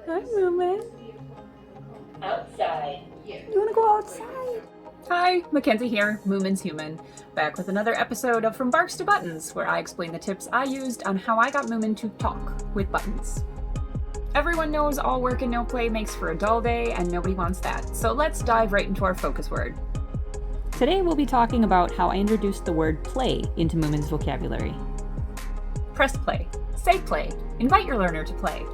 Hi, Moomin. Outside. You wanna go outside? Hi, Mackenzie here, Moomin's Human, back with another episode of From Barks to Buttons, where I explain the tips I used on how I got Moomin to talk with buttons. Everyone knows all work and no play makes for a dull day, and nobody wants that, so let's dive right into our focus word. Today we'll be talking about how I introduced the word play into Moomin's vocabulary. Press play. Say play. Invite your learner to play.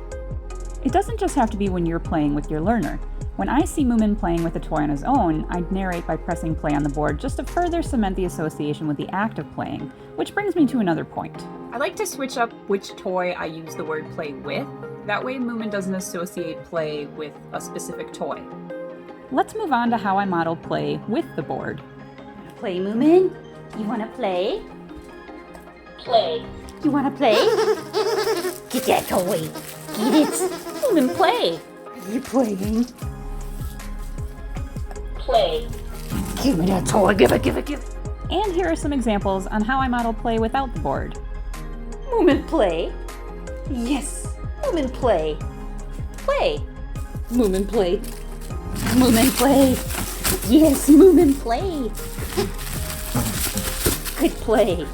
It doesn't just have to be when you're playing with your learner. When I see Moomin playing with a toy on his own, I'd narrate by pressing play on the board just to further cement the association with the act of playing, which brings me to another point. I like to switch up which toy I use the word play with. That way Moomin doesn't associate play with a specific toy. Let's move on to how I modeled play with the board. Play, Moomin? You wanna play? Play. You wanna play? Get that toy. Get it. Moomin, play. Are you playing? Play. Give me that toy. Give it. And here are some examples on how I model play without the board. Moomin, play. Yes. Moomin, play. Play. Moomin, play. Moomin, play. Yes, Moomin, play. Good play.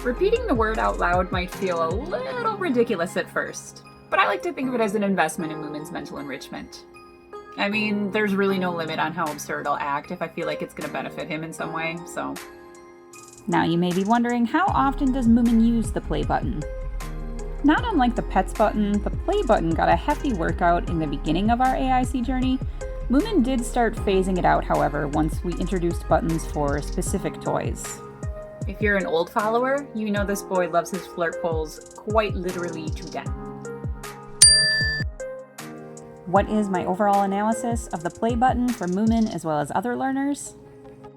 Repeating the word out loud might feel a little ridiculous at first, but I like to think of it as an investment in Moomin's mental enrichment. I mean, there's really no limit on how absurd I'll act if I feel like it's going to benefit him in some way, so. Now you may be wondering, how often does Moomin use the play button? Not unlike the pets button, the play button got a hefty workout in the beginning of our AIC journey. Moomin did start phasing it out, however, once we introduced buttons for specific toys. If you're an old follower, you know this boy loves his flirt poles quite literally to death. What is my overall analysis of the play button for Moomin as well as other learners?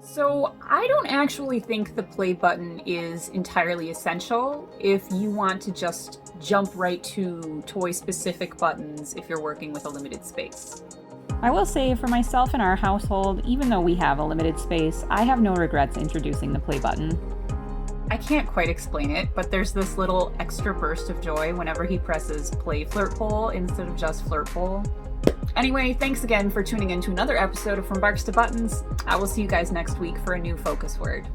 So I don't actually think the play button is entirely essential if you want to just jump right to toy-specific buttons if you're working with a limited space. I will say for myself and our household, even though we have a limited space, I have no regrets introducing the play button. I can't quite explain it, but there's this little extra burst of joy whenever he presses play flirt pole instead of just flirt pole. Anyway, thanks again for tuning in to another episode of From Barks to Buttons. I will see you guys next week for a new focus word.